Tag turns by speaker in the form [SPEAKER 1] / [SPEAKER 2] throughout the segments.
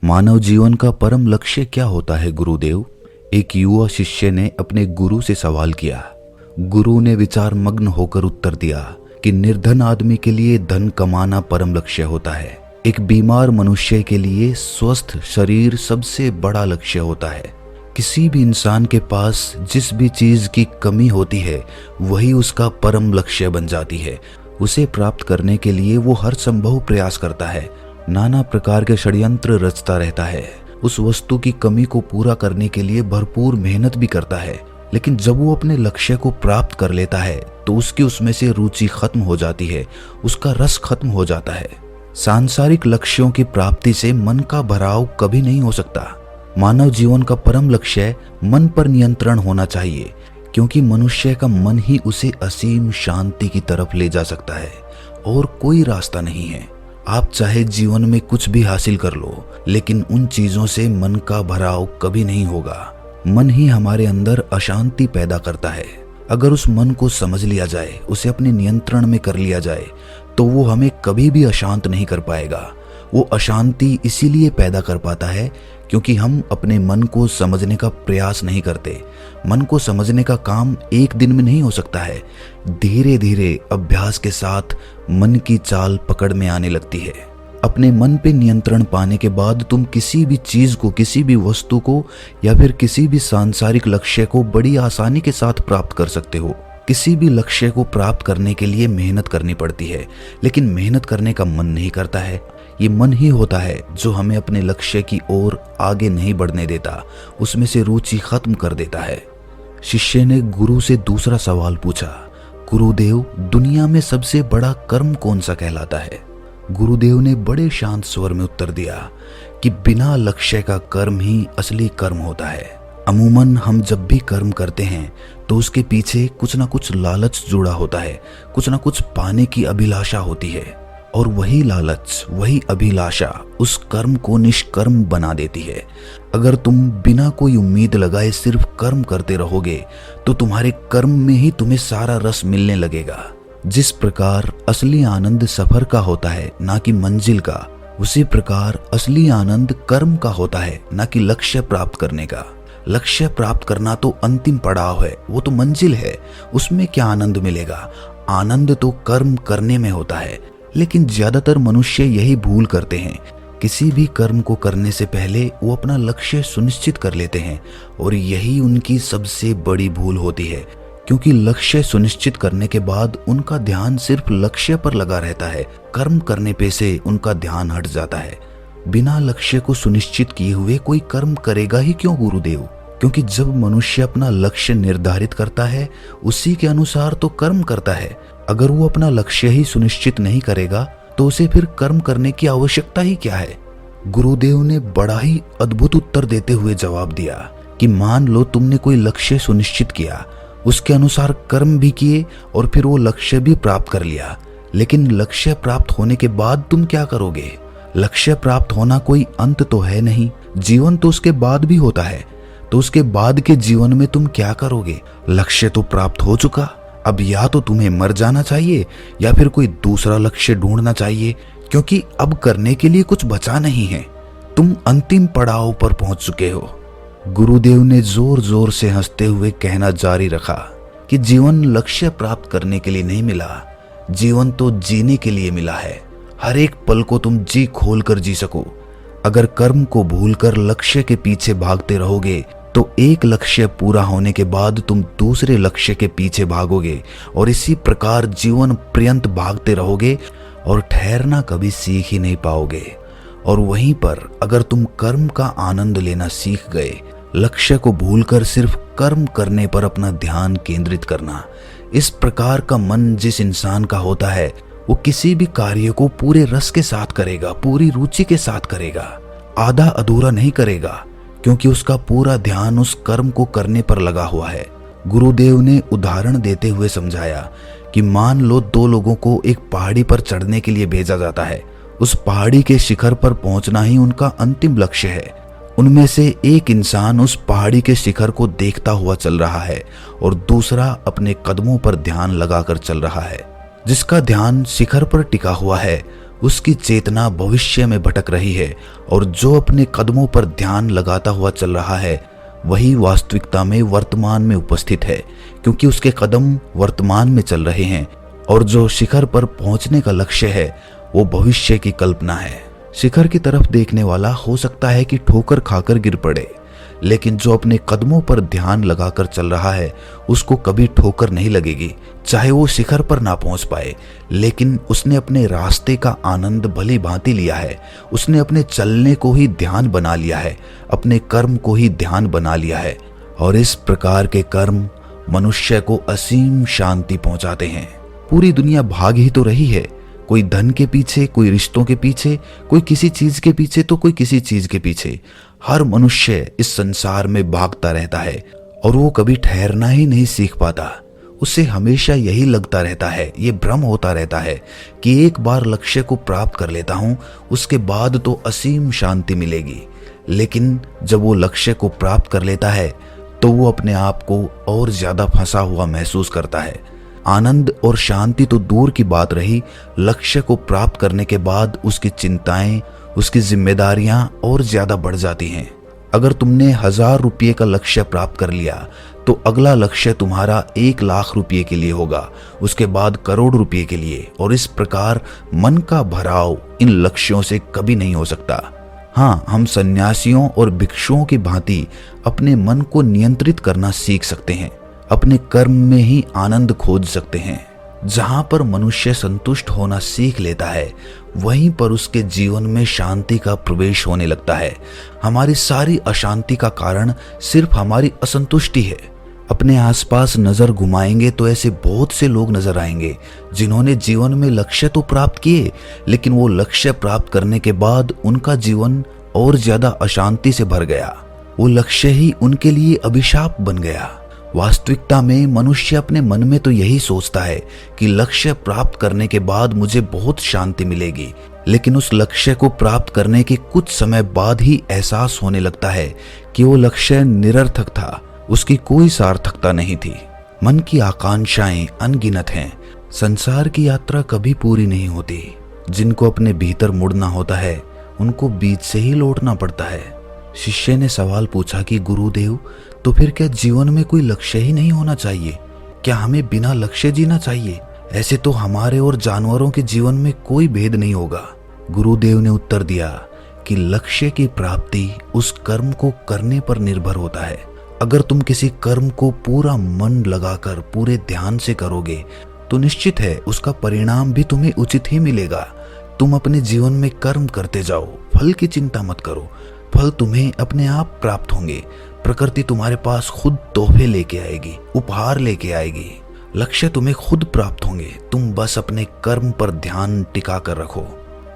[SPEAKER 1] मानव जीवन का परम लक्ष्य क्या होता है गुरुदेव? एक युवा शिष्य ने अपने गुरु से सवाल किया। गुरु ने विचार मग्न होकर उत्तर दिया कि निर्धन आदमी के लिए धन कमाना परम लक्ष्य होता है। एक बीमार मनुष्य के लिए स्वस्थ शरीर सबसे बड़ा लक्ष्य होता है। किसी भी इंसान के पास जिस भी चीज की कमी होती है वही उसका परम लक्ष्य बन जाती है। उसे प्राप्त करने के लिए वो हर संभव प्रयास करता है, नाना प्रकार के षड्यंत्र रचता रहता है, उस वस्तु की कमी को पूरा करने के लिए भरपूर मेहनत भी करता है। लेकिन जब वो अपने लक्ष्य को प्राप्त कर लेता है तो उसकी उसमें से रुचि खत्म हो जाती है, उसका रस खत्म हो जाता है। सांसारिक लक्ष्यों की प्राप्ति से मन का भराव कभी नहीं हो सकता। मानव जीवन का परम लक्ष्य मन पर नियंत्रण होना चाहिए, क्योंकि मनुष्य का मन ही उसे असीम शांति की तरफ ले जा सकता है और कोई रास्ता नहीं है। आप चाहे जीवन में कुछ भी हासिल कर लो, लेकिन उन चीजों से मन का भराव कभी नहीं होगा। मन ही हमारे अंदर अशांति पैदा करता है। अगर उस मन को समझ लिया जाए, उसे अपने नियंत्रण में कर लिया जाए, तो वो हमें कभी भी अशांत नहीं कर पाएगा। वो अशांति इसीलिए पैदा कर पाता है क्योंकि हम अपने मन को समझने का प्रयास नहीं करते। मन को समझने का काम एक दिन में नहीं हो सकता है। धीरे धीरे अभ्यास के साथ मन की चाल पकड़ में आने लगती है। अपने मन पे नियंत्रण पाने के बाद तुम किसी भी चीज को, किसी भी वस्तु को या फिर किसी भी सांसारिक लक्ष्य को बड़ी आसानी के साथ प्राप्त कर सकते हो। किसी भी लक्ष्य को प्राप्त करने के लिए मेहनत करनी पड़ती है, लेकिन मेहनत करने का मन नहीं करता है। ये मन ही होता है जो हमें अपने लक्ष्य की ओर आगे नहीं बढ़ने देता, उसमें से रुचि खत्म कर देता है। शिष्य ने गुरु से दूसरा सवाल पूछा, गुरुदेव, दुनिया में सबसे बड़ा कर्म कौन सा कहलाता है? गुरुदेव ने बड़े शांत स्वर में उत्तर दिया कि बिना लक्ष्य का कर्म ही असली कर्म होता है। अमूमन हम जब भी कर्म करते हैं तो उसके पीछे कुछ ना कुछ लालच जुड़ा होता है, कुछ ना कुछ पाने की अभिलाषा होती है, और वही लालच, वही अभिलाषा उस कर्म को निष्कर्म बना देती है। अगर तुम बिना कोई उम्मीद लगाए सिर्फ कर्म करते रहोगे तो तुम्हारे कर्म में ही तुम्हें सारा रस मिलने लगेगा। जिस प्रकार असली आनंद सफर का होता है, ना कि मंजिल का, उसी प्रकार असली आनंद कर्म का होता है, ना कि लक्ष्य प्राप्त करने का। लक्ष्य प्राप्त करना तो अंतिम पड़ाव है, वो तो मंजिल है, उसमें क्या आनंद मिलेगा? आनंद तो कर्म करने में होता है। लेकिन ज्यादातर मनुष्य यही भूल करते हैं। किसी भी कर्म को करने से पहले वो अपना लक्ष्य सुनिश्चित कर लेते हैं, और यही उनकी सबसे बड़ी भूल होती है, क्योंकि लक्ष्य सुनिश्चित करने के बाद उनका ध्यान सिर्फ लक्ष्य पर लगा रहता है। कर्म करने पे से उनका ध्यान हट जाता है। बिना लक्ष्य को सुनिश्चित किए हुए कोई कर्म करेगा ही क्यों गुरुदेव? क्योंकि जब मनुष्य अपना लक्ष्य निर्धारित करता है उसी के अनुसार तो कर्म करता है। अगर वो अपना लक्ष्य ही सुनिश्चित नहीं करेगा तो उसे फिर कर्म करने की आवश्यकता ही क्या है? गुरुदेव ने बड़ा ही अद्भुत उत्तर देते हुए जवाब दिया कि मान लो तुमने कोई लक्ष्य सुनिश्चित किया, उसके अनुसार कर्म भी किए और फिर वो लक्ष्य भी प्राप्त कर लिया, लेकिन लक्ष्य प्राप्त होने के बाद तुम क्या करोगे? लक्ष्य प्राप्त होना कोई अंत तो है नहीं, जीवन तो उसके बाद भी होता है। तो उसके बाद के जीवन में तुम क्या करोगे? लक्ष्य तो प्राप्त हो चुका, अब या तो तुम्हें मर जाना चाहिए या फिर कोई दूसरा लक्ष्य ढूंढना चाहिए, क्योंकि अब करने के लिए कुछ बचा नहीं है। तुम अंतिम पड़ाव पर पहुंच चुके हो। गुरुदेव ने जोर जोर से हंसते हुए कहना जारी रखा कि जीवन लक्ष्य प्राप्त करने के लिए नहीं मिला, जीवन तो जीने के लिए मिला है। हर एक पल को तुम जी खोल कर जी सको। अगर कर्म को भूलकर लक्ष्य के पीछे भागते रहोगे तो एक लक्ष्य पूरा होने के बाद तुम दूसरे लक्ष्य के पीछे भागोगे, और इसी प्रकार जीवन पर्यंत भागते रहोगे और ठहरना कभी सीख ही नहीं पाओगे। और वहीं पर अगर तुम कर्म का आनंद लेना सीख गए, लक्ष्य को भूलकर सिर्फ कर्म करने पर अपना ध्यान केंद्रित करना, इस प्रकार का मन जिस इंसान का होता है वो किसी भी कार्य को पूरे रस के साथ करेगा, पूरी रुचि के साथ करेगा, आधा अधूरा नहीं करेगा, क्योंकि उसका पूरा ध्यान उस कर्म को करने पर लगा हुआ है। गुरुदेव ने उदाहरण देते हुए समझाया कि मान लो दो लोगों को एक पहाड़ी पर चढ़ने के लिए भेजा जाता है। उस पहाड़ी के शिखर पर पहुंचना ही उनका अंतिम लक्ष्य है। उनमें से एक इंसान उस पहाड़ी के शिखर को देखता हुआ चल रहा है और दूसरा अपने कदमों पर ध्यान लगाकर चल रहा है। जिसका ध्यान शिखर पर टिका हुआ है उसकी चेतना भविष्य में भटक रही है और जो अपने कदमों पर ध्यान लगाता हुआ चल रहा है वही वास्तविकता में वर्तमान में उपस्थित है, क्योंकि उसके कदम वर्तमान में चल रहे हैं और जो शिखर पर पहुंचने का लक्ष्य है वो भविष्य की कल्पना है। शिखर की तरफ देखने वाला हो सकता है कि ठोकर खाकर गिर पड़े, लेकिन जो अपने कदमों पर ध्यान लगाकर चल रहा है उसको कभी ठोकर नहीं लगेगी, चाहे वो शिखर पर ना पहुंच पाए, लेकिन उसने अपने रास्ते का आनंद भली भांति लिया है। उसने अपने चलने को ही ध्यान बना लिया है, अपने कर्म को ही ध्यान बना लिया है, और इस प्रकार के कर्म मनुष्य को असीम शांति पहुंचाते हैं। पूरी दुनिया भाग ही तो रही है, कोई धन के पीछे, कोई रिश्तों के पीछे, कोई किसी चीज के पीछे तो कोई किसी चीज के पीछे। हर मनुष्य इस संसार में भागता रहता है और वो कभी ठहरना ही नहीं सीख पाता। उसे हमेशा यही लगता रहता है, ये भ्रम होता रहता है कि एक बार लक्ष्य को प्राप्त कर लेता हूं उसके बाद तो असीम शांति मिलेगी। लेकिन जब वो लक्ष्य को प्राप्त कर लेता है तो वो अपने आप को और ज्यादा फंसा हुआ महसूस करता है। आनंद और शांति तो दूर की बात रही, लक्ष्य को प्राप्त करने के बाद उसकी चिंताएं, उसकी जिम्मेदारियां और ज्यादा बढ़ जाती हैं। अगर तुमने 1000 रुपये का लक्ष्य प्राप्त कर लिया तो अगला लक्ष्य तुम्हारा 1 लाख रुपये के लिए होगा, उसके बाद करोड़ रुपये के लिए, और इस प्रकार मन का भराव इन लक्ष्यों से कभी नहीं हो सकता। हाँ, हम सन्यासियों और भिक्षुओं की भांति अपने मन को नियंत्रित करना सीख सकते हैं, अपने कर्म में ही आनंद खोज सकते हैं। जहां पर मनुष्य संतुष्ट होना सीख लेता है वहीं पर उसके जीवन में शांति का प्रवेश होने लगता है। हमारी सारी अशांति का कारण सिर्फ हमारी असंतुष्टि है। अपने आसपास नजर घुमाएंगे तो ऐसे बहुत से लोग नजर आएंगे जिन्होंने जीवन में लक्ष्य तो प्राप्त किए, लेकिन वो लक्ष्य प्राप्त करने के बाद उनका जीवन और ज्यादा अशांति से भर गया। वो लक्ष्य ही उनके लिए अभिशाप बन गया। वास्तविकता में मनुष्य अपने मन में तो यही सोचता है कि लक्ष्य प्राप्त करने के बाद मुझे बहुत शांति मिलेगी, लेकिन उस लक्ष्य को प्राप्त करने के कुछ समय बाद ही एहसास होने लगता है कि वो लक्ष्य निरर्थक था, उसकी कोई सार्थकता नहीं थी। मन की आकांक्षाएं अनगिनत हैं, संसार की यात्रा कभी पूरी नहीं होती। जिनको अपने भीतर मुड़ना होता है उनको बीच से ही लौटना पड़ता है। शिष्य ने सवाल पूछा कि गुरुदेव, तो फिर क्या जीवन में कोई लक्ष्य ही नहीं होना चाहिए? क्या हमें बिना लक्ष्य जीना चाहिए? ऐसे तो हमारे और जानवरों के जीवन में कोई भेद नहीं होगा। गुरुदेव ने उत्तर दिया कि लक्ष्य की प्राप्ति उस कर्म को करने पर निर्भर होता है। अगर तुम किसी कर्म को पूरा मन लगाकर पूरे ध्यान से करोगे तो निश्चित है उसका परिणाम भी तुम्हें उचित ही मिलेगा। तुम अपने जीवन में कर्म करते जाओ, फल की चिंता मत करो, फल तुम्हें अपने आप प्राप्त होंगे। प्रकृति तुम्हारे पास खुद तोहफे लेके आएगी, उपहार लेके आएगी। लक्ष्य तुम्हें खुद प्राप्त होंगे, तुम बस अपने कर्म पर ध्यान टिका कर रखो।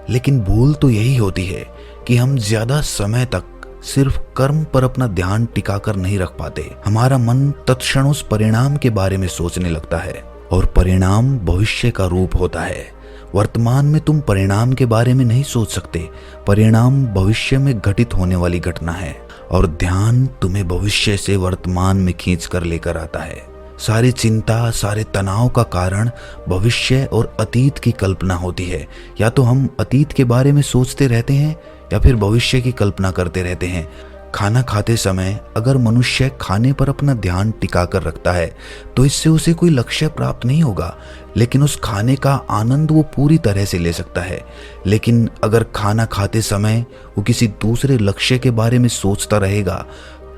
[SPEAKER 1] लेकिन भूल तो यही होती है कि हम ज्यादा समय तक सिर्फ कर्म पर अपना ध्यान टिका कर नहीं रख पाते। हमारा मन तत्क्षण उस परिणाम के बारे में सोचने लगता है, और परिणाम भविष्य का रूप होता है। वर्तमान में तुम परिणाम के बारे में नहीं सोच सकते, परिणाम भविष्य में घटित होने वाली घटना है, और ध्यान तुम्हें भविष्य से वर्तमान में खींच कर लेकर आता है। सारी चिंता, सारे तनाव का कारण भविष्य और अतीत की कल्पना होती है। या तो हम अतीत के बारे में सोचते रहते हैं या फिर भविष्य की कल्पना करते रहते हैं। खाना खाते समय अगर मनुष्य खाने पर अपना ध्यान टिका कर रखता है तो इससे उसे कोई लक्ष्य प्राप्त नहीं होगा, लेकिन उस खाने का आनंद वो पूरी तरह से ले सकता है। लेकिन अगर खाना खाते समय वो किसी दूसरे लक्ष्य के बारे में सोचता रहेगा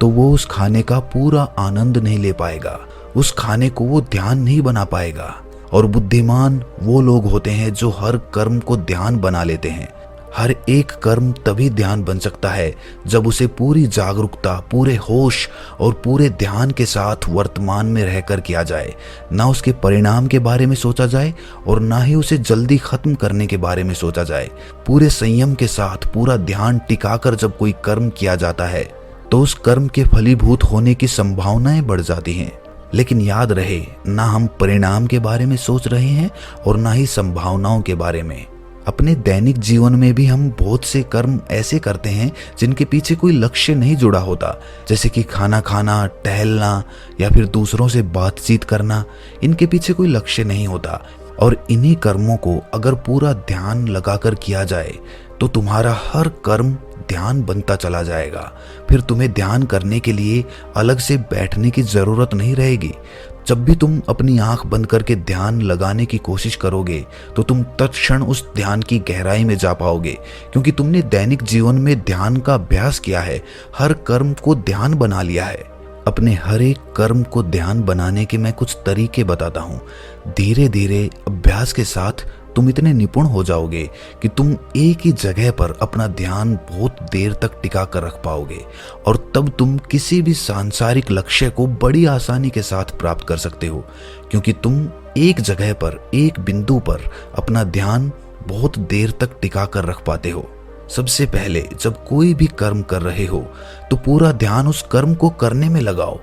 [SPEAKER 1] तो वो उस खाने का पूरा आनंद नहीं ले पाएगा, उस खाने को वो ध्यान नहीं बना पाएगा। और बुद्धिमान वो लोग होते हैं जो हर कर्म को ध्यान बना लेते हैं। हर एक कर्म तभी ध्यान बन सकता है जब उसे पूरी जागरूकता, पूरे होश और पूरे ध्यान के साथ वर्तमान में रहकर किया जाए। ना उसके परिणाम के बारे में सोचा जाए और ना ही उसे जल्दी खत्म करने के बारे में सोचा जाए। पूरे संयम के साथ पूरा ध्यान टिकाकर जब कोई कर्म किया जाता है तो उस कर्म के फलीभूत होने की संभावनाएं बढ़ जाती हैं। लेकिन याद रहे, ना हम परिणाम के बारे में सोच रहे हैं और ना ही संभावनाओं के बारे में। अपने दैनिक जीवन में भी हम बहुत से कर्म ऐसे करते हैं जिनके पीछे कोई लक्ष्य नहीं जुड़ा होता, जैसे कि खाना खाना, टहलना या फिर दूसरों से बातचीत करना। इनके पीछे कोई लक्ष्य नहीं होता। और इन्हीं कर्मों को अगर पूरा ध्यान लगाकर किया जाए तो तुम्हारा हर कर्म ध्यान बनता चला जाएगा। फिर तुम्हें ध्यान करने के लिए अलग से बैठने की जरूरत नहीं रहेगी। जब भी तुम अपनी आंख बंद करके ध्यान लगाने की कोशिश करोगे तो तुम तत्क्षण उस ध्यान की गहराई में जा पाओगे, क्योंकि तुमने दैनिक जीवन में ध्यान का अभ्यास किया है, हर कर्म को ध्यान बना लिया है। अपने हर एक कर्म को ध्यान बनाने के मैं कुछ तरीके बताता हूँ। धीरे धीरे अभ्यास के साथ तुम इतने निपुण हो जाओगे कि तुम एक ही जगह पर अपना ध्यान बहुत देर तक टिका कर रख पाओगे, और तब तुम किसी भी सांसारिक लक्ष्य को बड़ी आसानी के साथ प्राप्त कर सकते हो, क्योंकि तुम एक जगह पर, एक बिंदु पर अपना ध्यान बहुत देर तक टिका कर रख पाते हो। सबसे पहले जब कोई भी कर्म कर रहे हो तो पूरा ध्यान उस कर्म को करने में लगाओ,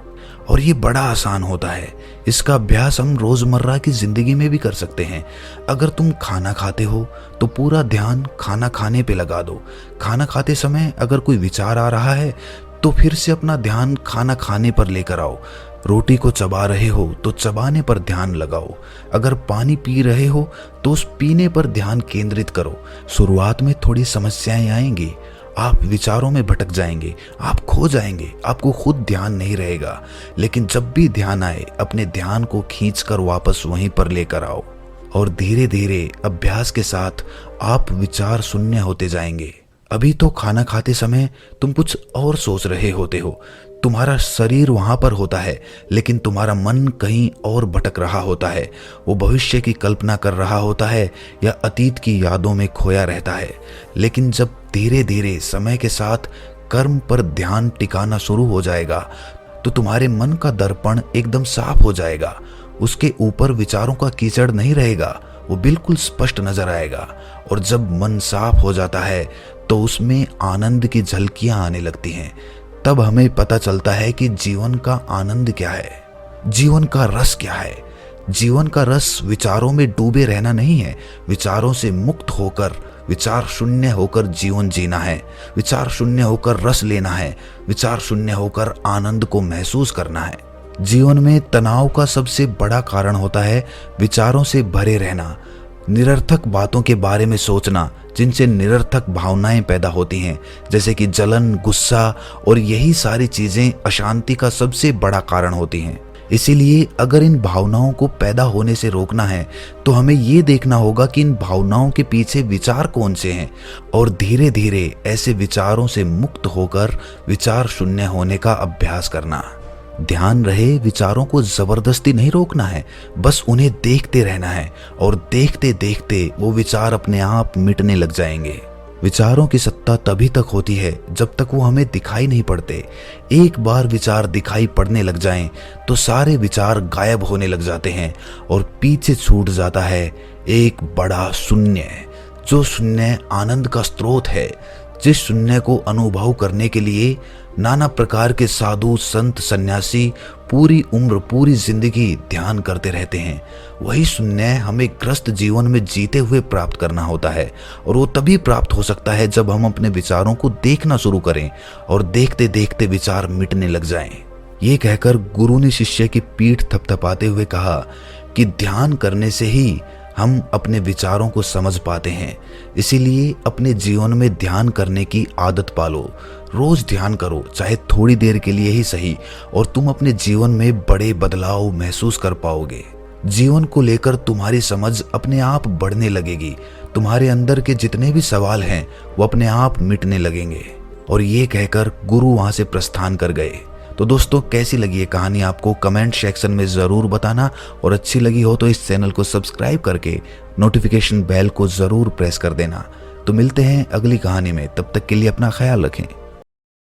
[SPEAKER 1] और ये बड़ा आसान होता है। इसका अभ्यास हम रोजमर्रा की जिंदगी में भी कर सकते हैं। अगर तुम खाना खाते हो तो पूरा ध्यान खाना खाने पे लगा दो। खाना खाते समय अगर कोई विचार आ रहा है तो फिर से अपना ध्यान खाना खाने पर लेकर आओ। रोटी को चबा रहे हो तो चबाने पर ध्यान लगाओ। अगर पानी पी रहे हो तो उस पीने पर ध्यान केंद्रित करो। शुरुआत में थोड़ी समस्याएं आएंगी, आप विचारों में भटक जाएंगे, आप खो जाएंगे, आपको खुद ध्यान नहीं रहेगा। लेकिन जब भी ध्यान आए अपने ध्यान को खींचकर वापस वहीं पर लेकर आओ, और धीरे धीरे अभ्यास के साथ आप विचार शून्य होते जाएंगे। अभी तो खाना खाते समय तुम कुछ और सोच रहे होते हो, तुम्हारा शरीर वहां पर होता है, लेकिन तुम्हारा मन कहीं और भटक रहा होता है। वो भविष्य की कल्पना कर रहा होता है या अतीत की यादों में खोया रहता है। लेकिन जब धीरे धीरे समय के साथ कर्म पर ध्यान टिकाना शुरू हो जाएगा तो तुम्हारे मन का दर्पण एकदम साफ हो जाएगा। उसके ऊपर विचारों का कीचड़ नहीं रहेगा, वो बिल्कुल स्पष्ट नजर आएगा। और जब मन साफ हो जाता है तो उसमें आनंद की झलकियां आने लगती हैं। तब हमें पता चलता है कि जीवन का आनंद क्या है, जीवन का रस क्या है। जीवन का रस विचारों में डूबे रहना नहीं है, विचारों से मुक्त होकर, विचार शून्य होकर जीवन जीना है, विचार शून्य होकर रस लेना है, विचार शून्य होकर आनंद को महसूस करना है। जीवन में तनाव का सबसे बड़ा कारण होता है विचारों से भरे रहना, निरर्थक बातों के बारे में सोचना, जिनसे निरर्थक भावनाएं पैदा होती हैं, जैसे कि जलन, गुस्सा, और यही सारी चीजें अशांति का सबसे बड़ा कारण होती हैं। इसीलिए अगर इन भावनाओं को पैदा होने से रोकना है तो हमें ये देखना होगा कि इन भावनाओं के पीछे विचार कौन से हैं, और धीरे धीरे ऐसे विचारों से मुक्त होकर विचार शून्य होने का अभ्यास करना। ध्यान रहे, विचारों को जबरदस्ती नहीं रोकना है, बस उन्हें देखते रहना है, और देखते देखते वो विचार अपने आप मिटने लग जाएंगे। विचारों की सत्ता तभी तक होती है जब तक वो हमें दिखाई नहीं पड़ते। एक बार विचार दिखाई पड़ने लग जाएं तो सारे विचार गायब होने लग जाते हैं, और पीछे छूट जाता है एक बड़ा शून्य, जो शून्य आनंद का स्रोत है। जिस शून्य को अनुभव करने के लिए नाना प्रकार के साधु, संत, सन्यासी पूरी उम्र, पूरी जिंदगी ध्यान करते रहते हैं, वही शून्य हमें ग्रस्त जीवन में जीते हुए प्राप्त करना होता है। और वो तभी प्राप्त हो सकता है जब हम अपने विचारों को देखना शुरू करें और देखते देखते विचार मिटने लग जाएं। ये कहकर गुरु ने शिष्य की पीठ थपथपाते हुए कहा कि ध्यान करने से ही हम अपने विचारों को समझ पाते हैं। इसीलिए अपने जीवन में ध्यान करने की आदत पालो। रोज ध्यान करो, चाहे थोड़ी देर के लिए ही सही, और तुम अपने जीवन में बड़े बदलाव महसूस कर पाओगे। जीवन को लेकर तुम्हारी समझ अपने आप बढ़ने लगेगी। तुम्हारे अंदर के जितने भी सवाल हैं वो अपने आप मिटने लगेंगे। और ये कहकर गुरु वहां से प्रस्थान कर गए। तो दोस्तों, कैसी लगी ये कहानी आपको कमेंट सेक्शन में ज़रूर बताना, और अच्छी लगी हो तो इस चैनल को सब्सक्राइब करके नोटिफिकेशन बेल को ज़रूर प्रेस कर देना। तो मिलते हैं अगली कहानी में, तब तक के लिए अपना ख्याल रखें।